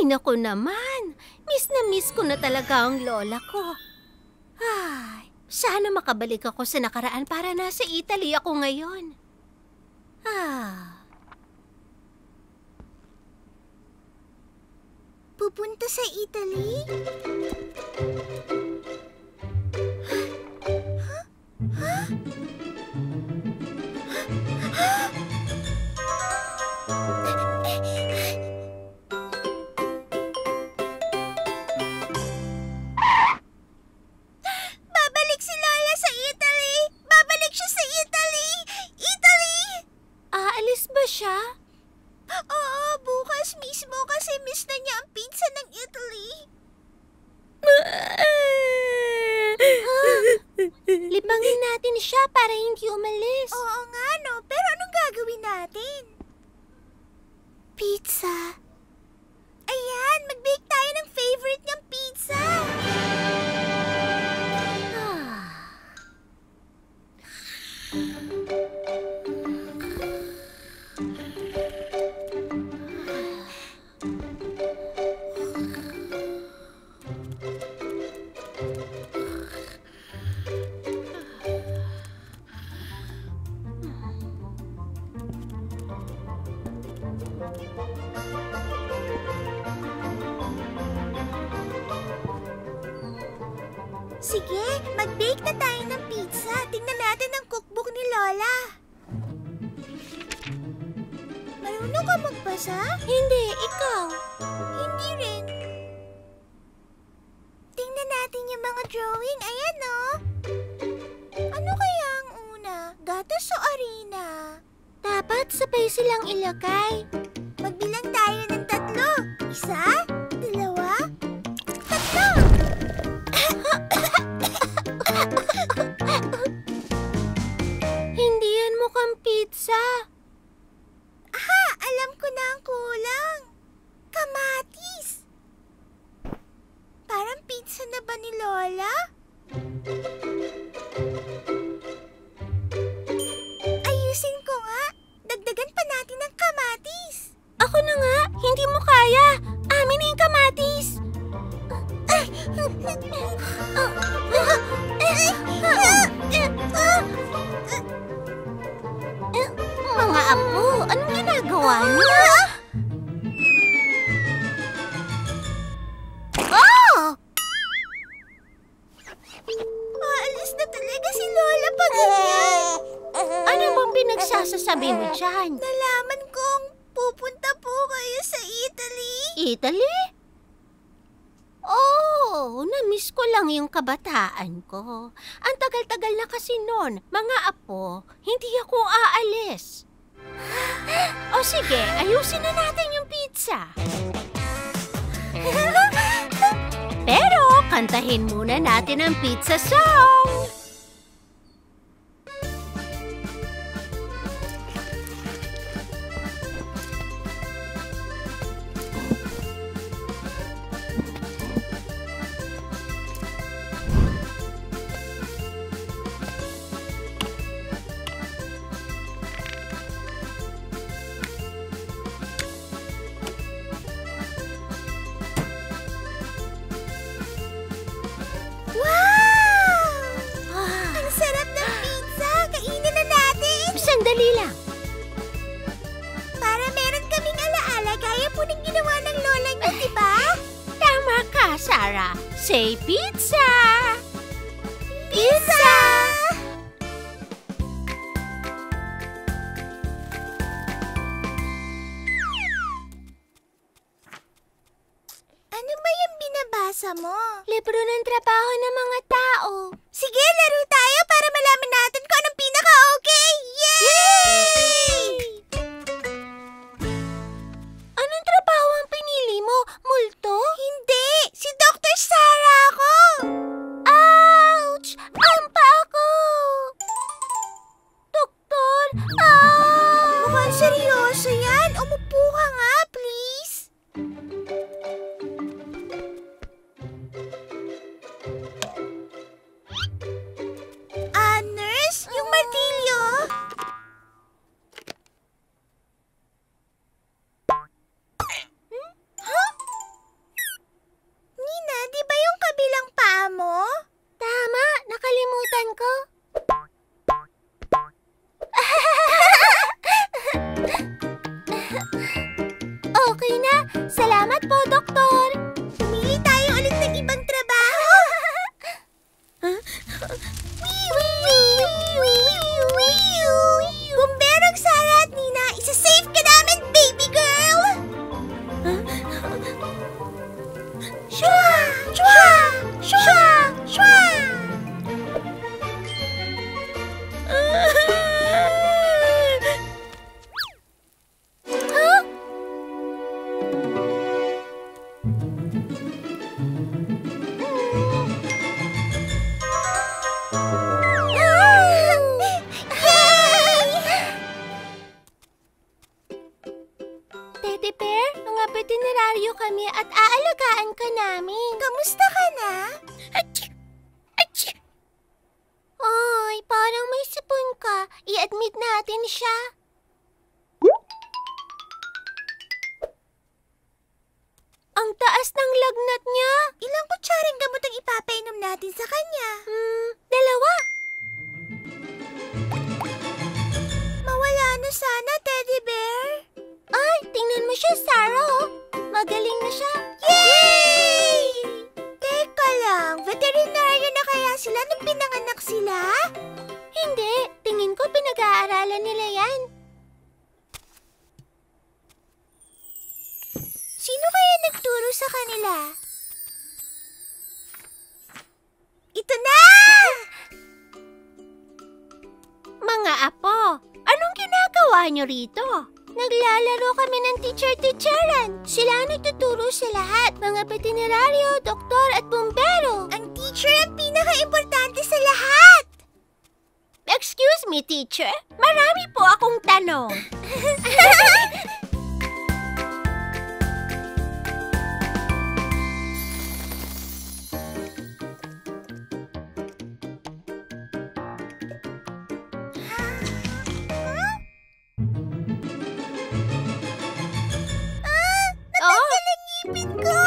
Ay, naku naman. Miss na miss ko na talaga ang lola ko. Ay, sana makabalik ako sa nakaraan para nasa Italy ako ngayon. Pupunta sa Italy? Babalik si Lola sa Italy! Babalik siya sa Italy! Italy! Aalis ba siya? Oo, bukas mismo kasi miss na niya ang pizza ng Italy. Libangin natin siya para hindi umalis. Oo nga, no? Pero anong gagawin natin? Pizza. Ayan, mag-bake tayo ng favorite niyang pizza. Sige, mag-bake na tayo ng pizza. Tingnan natin ang cookbook ni Lola. Marunong ka magbasa? Hindi, ikaw. Hindi rin. Tingnan natin yung mga drawing. Ayan, no? Ano kaya ang una? Gatas o arena? Dapat sabay silang ilagay. Magbilang tayo ng 3. 1, 2, 3. Hindi yan mukhang pizza. Aha! Alam ko na ang kulang. Kamatis. Parang pizza na ba ni Lola? Ayusin ko nga. Dagdagan pa natin ng kamatis. Ako na nga, hindi mo kaya. Amin na yung kamatis. Mga apo, anong ginagawa niyo? Oh! Maalis na talaga si Lola pag ganyan. Ano bang pinagsasasabi mo dyan? Nalaman kong pupunta po kayo sa Italy. Italy? Oh, na-miss ko lang yung kabataan ko. Ang tagal-tagal na kasi noon, mga apo, hindi ako aalis. O sige, ayusin na natin yung pizza. Pero kantahin muna natin ang pizza song. Wow! Ang sarap ng pizza! Kainin na natin! Sandali lang. Para meron kaming alaala gaya po ng ginawa ng lola niyo, di ba? Tama ka, Sarah. Say pizza! Pizza! Ano ba yung binabasa mo? Libro ng trabaho ng mga tao. Sige, laro tayo para malaman natin kung anong pinaka-okay! Yay! Anong trabaho ang pinili mo? Multo? Hindi! Si Dr. Sarah ako! Ouch! Ang paa ko! Doktor! Mukhang seryoso yan! Umupo ka nga, please! Nurse? Shwa! Shwa! Shwa! Huh? Teddy Bear, mga veterinaryo kami at aalagaan ka namin. Kamusta ka na? Ay, parang may sipon ka. I-admit natin siya. Ang taas ng lagnat niya. Ilang kutsaring gamot ang ipapainom natin sa kanya? 2. Mawala na sana, Teddy Bear. Ay, tingnan mo siya, Sarah. Oh. Magaling na siya. Yay! Teka lang, veterinaryo na kaya sila nung pinanganak sila? Hindi, tingin ko pinag-aaralan nila yan. Sino kaya nagturo sa kanila? Ito na! Mga apo, anong ginagawa niyo rito? Naglalaro kami ng teacher-teacheran. Sila ang nagtuturo sa lahat. Mga veterinaryo, doktor at bumbero. Ang teacher ang pinaka-importante sa lahat! Excuse me, teacher. Marami po akong tanong. Ngipin ko!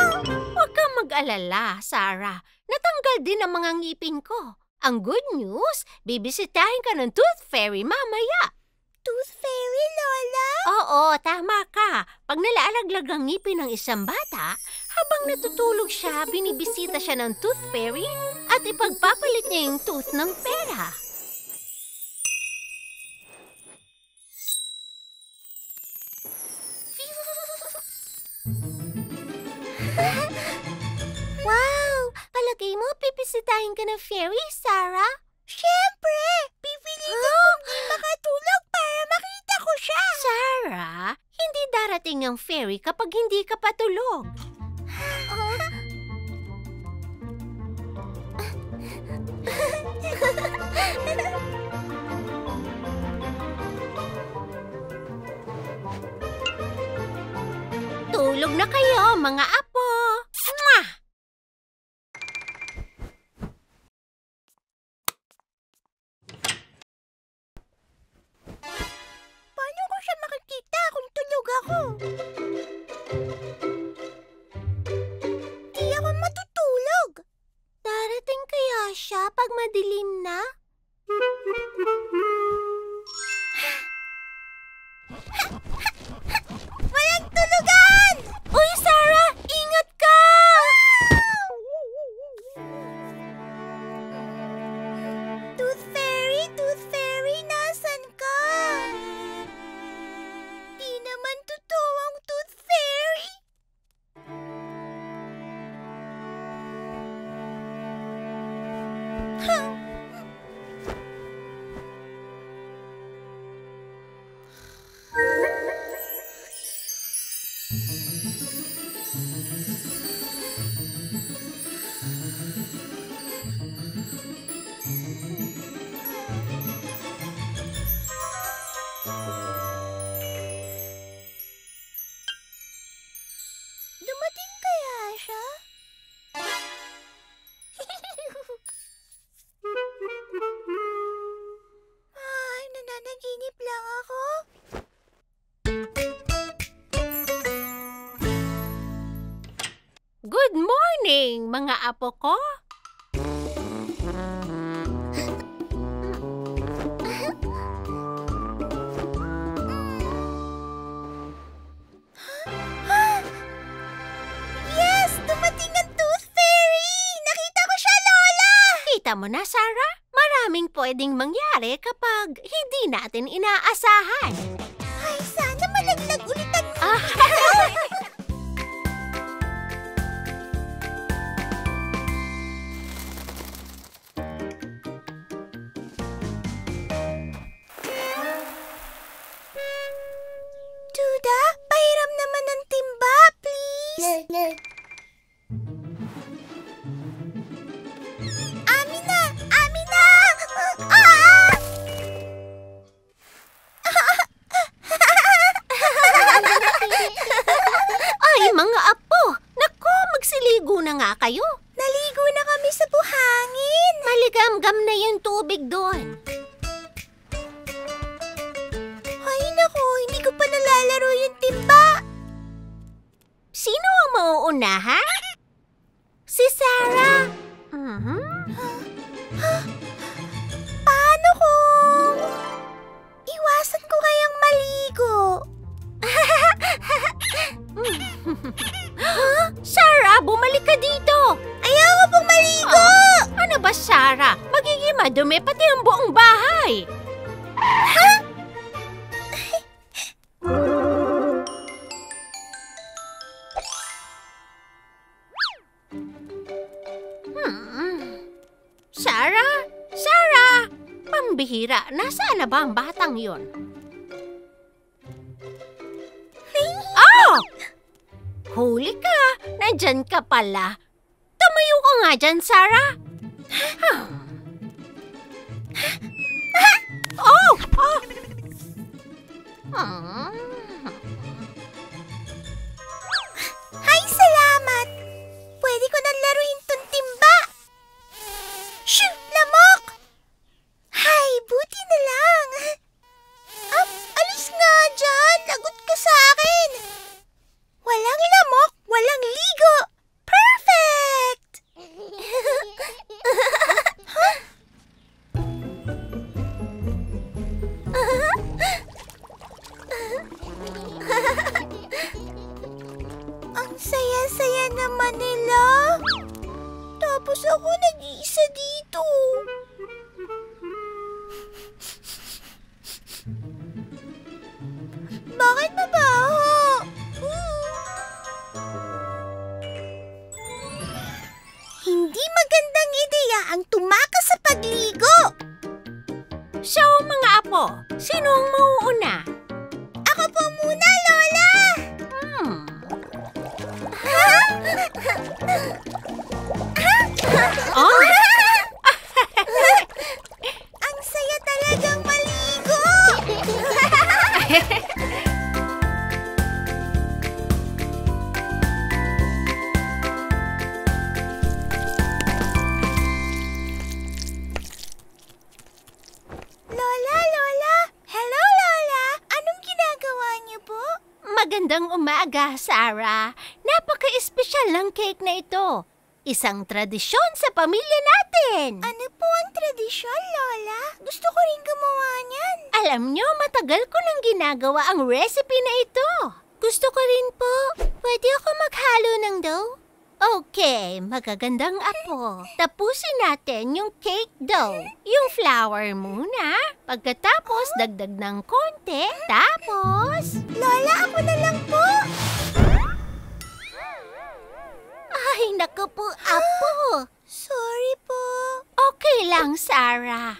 Huwag kang mag-alala, Sarah. Natanggal din ang mga ngipin ko. Ang good news, bibisitahin ka ng Tooth Fairy mamaya. Tooth Fairy, Lola? Oo, tama ka. Pag nalaalaglag ang ngipin ng isang bata, habang natutulog siya, binibisita siya ng Tooth Fairy at ipagpapalit niya yung tooth ng pera. Wow! Palagay mo, pipisitahin ka ng fairy, Sarah? Siyempre! Pipilitin kong di makatulog para makita ko siya! Sarah, hindi darating ang fairy kapag hindi ka patulog. Tulog na kayo, mga apo! Mwah! Paano ko siya makikita kung tulog ako? Di ako matutulog. Darating kaya siya pag madilim na? Walang tulugan! Uy, Sarah! Ingat ka! Tooth Fairy, nasan ka? Di naman totoo ang Tooth Fairy. Dumating kaya siya? Ay, nananaginip lang ako. Good morning, mga apo ko! Yes! Dumating ang Tooth Fairy! Nakita ko siya, Lola! Kita mo na, Sarah? Maraming pwedeng mangyari kapag hindi natin inaasahan. Ay, sana malaglag ulit ang... na nga kayo. Naligo na kami sa buhangin. Maligamgam na yung tubig doon. Ay naku, hindi ko pa nalalaro yung timba. Sino ang mauuna, ha? Si Sarah. Paano kung iwasan ko kayang maligo? Sarah, bumalik ka dito. Ayoko pong maligo! Ano ba, Sarah? Magiging madumi pati ang buong bahay. Sarah? Sarah! Pambihira, nasaan na ba ang batang yun? Oh! Huli ka! Nandyan ka pala. Tumayo ka nga dyan, Sarah. Oh! Oh! Ay, salamat! Pwede ko nang laruin tong timba. Shoo! Lamok! Hay, buti na lang. Alis nga dyan. Lagot ka sa akin. Walang lamok, walang ligo. Perfect! Ang saya-saya naman nila. Tapos ako nag-iisa dito. Bakit mabaho? Hindi magandang ideya ang tumakas sa pagligo. So, mga apo, sino ang mauuna? Ako po muna, Lola. Oh? Ang saya talagang maligo. Lola. Hello, Lola. Anong ginagawa niyo po? Magandang umaga, Sarah. Napaka-espesyal ng cake na ito. Isang tradisyon sa pamilya natin. Ano po ang tradisyon, Lola? Gusto ko rin gumawa niyan. Alam nyo, matagal ko nang ginagawa ang recipe na ito. Gusto ko rin po. Pwede ako maghalo ng dough? Okay, magagandang apo. Tapusin natin yung cake dough. Yung flour muna. Pagkatapos, dagdag ng konti. Tapos... Lola, ako na lang po. Ay, naku po, apo. Sorry po. Okay lang, Sarah.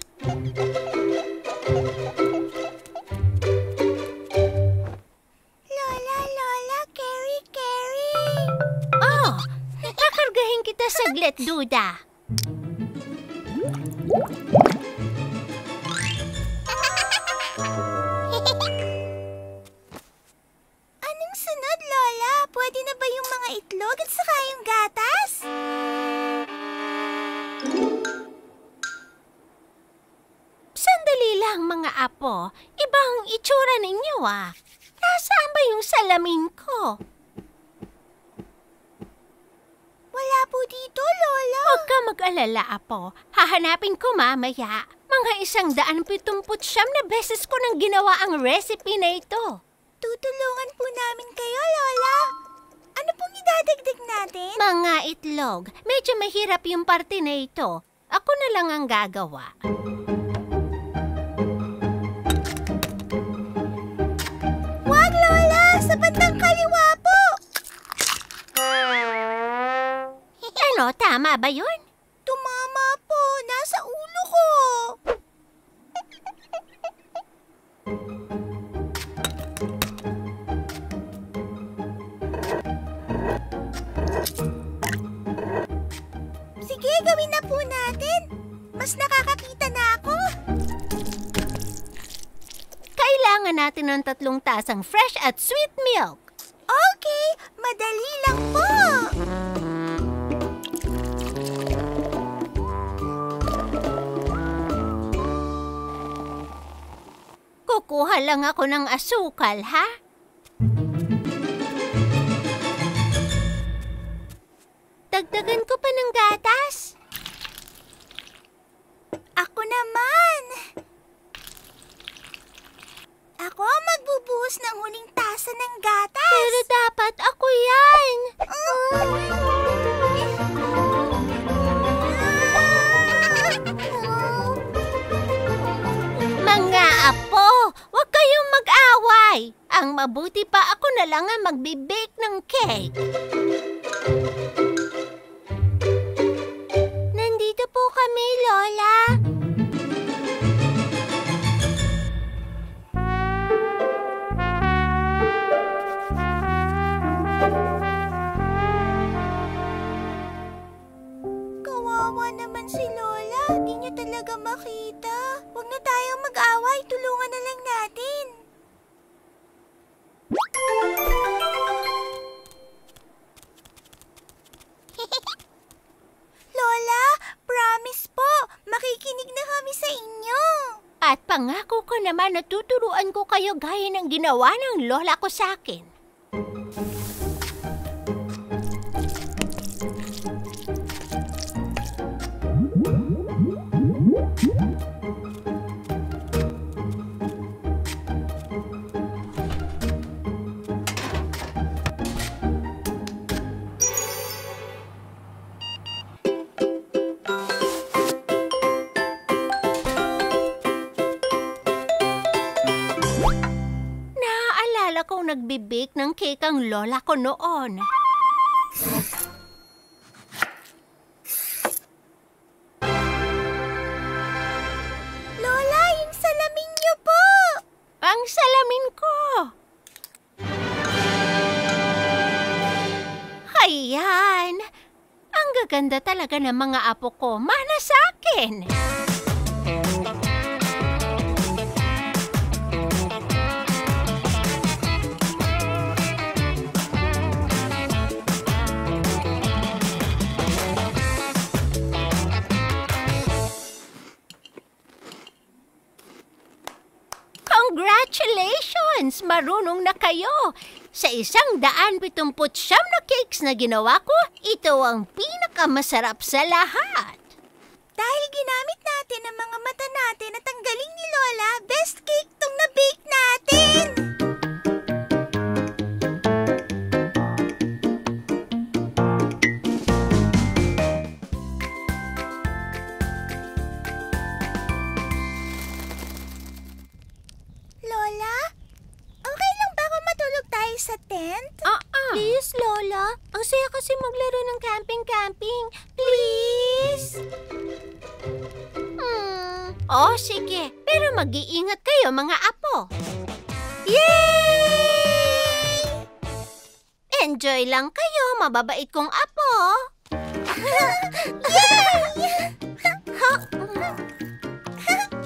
Lola, carry. Oh, kakargahin kita saglit, Duda. Anong sunod, Lola? Pwede na ba yung mga itlog at saka yung gatas? Sandali lang, mga apo. Ibang itsura ninyo, ah. Nasaan ba yung salamin ko? Wala po dito, Lola. Huwag ka mag-alala, apo. Hahanapin ko mamaya. Mga 179 na beses ko nang ginawa ang recipe na ito. Tutulungan po namin kayo, Lola. Ano pong idadagdag natin? Mga itlog. Medyo mahirap yung parte na ito. Ako na lang ang gagawa. Wag, Lola! Sa bandang kaliwa po! Ano, tama ba yun? Tumama po. Nasa ulo ko. Sige, gawin na po natin. Mas nakakakita na ako. Kailangan natin ng 3 tasang fresh at sweet milk. Okay, madali lang po. Kumuha lang ako ng asukal, ha? Dagdagan ko pa ng gatas. Ako naman! Ako ang magbubuhos ng huling tasa ng gatas. Pero dapat ako yan. Mga apo, huwag kayong mag-away. Ang mabuti pa ako na lang ang magbe-bake ng cake. Nandito po kami, Lola. Kawawa naman si Lola. Di niya talaga makita. Huwag na tayong mag-away. Tulungan na lang natin. Lola, promise po. Makikinig na kami sa inyo. At pangako ko naman na tuturuan ko kayo gaya ng ginawa ng lola ko sa akin. Naaalala kong nagbe-bake ng cake ang lola ko noon. Lola, yung salamin niyo po. Ang salamin ko! Ayan! Ang gaganda talaga ng mga apo ko. Mana sa akin! Congratulations! Marunong na kayo! Sa 179 na cakes na ginawa ko, ito ang pinakamasarap sa lahat. Dahil ginamit natin ang mga mata natin at ang galing ni Lola, best cake tong na-bake natin! Lola, okay lang ba kung matulog tayo sa tent? Please, Lola. Ang saya kasi maglaro ng camping-camping. Please! Oh, sige. Pero mag-iingat kayo, mga apo. Yay! Enjoy lang kayo, mababait kong apo.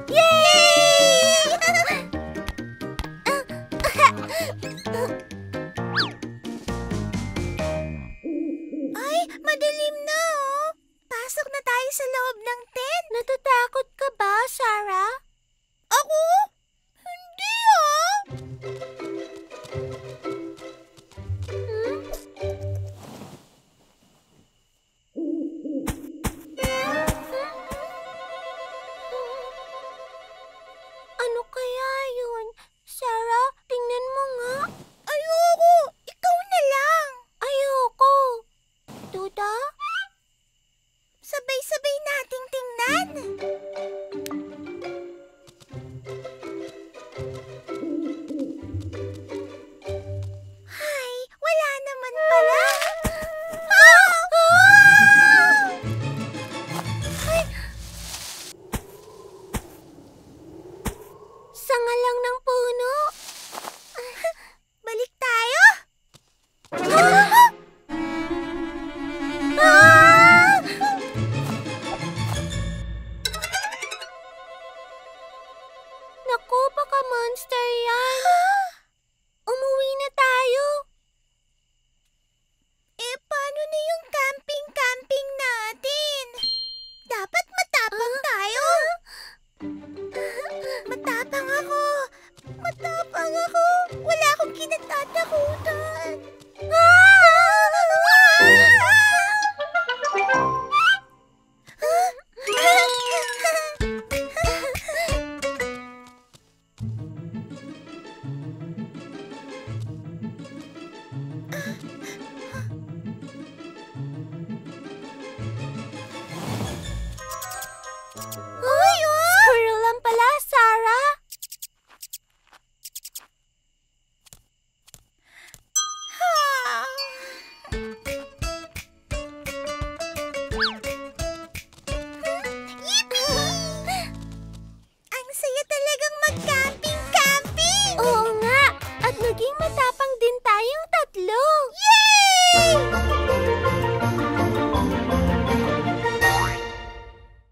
Yay! Ay, madilim na oh. Pasok na tayo sa loob ng tent. Natatakot ka ba, Sarah? Ako? Hindi ah. Ano kaya yun? Sarah, tingnan mo nga. Ayoko. Ikaw na lang. Ayoko. Duda? Sabay-sabay nating tingnan. Hay, wala naman pala. Ay, Sanga lang ng puno. balik tayo. matapos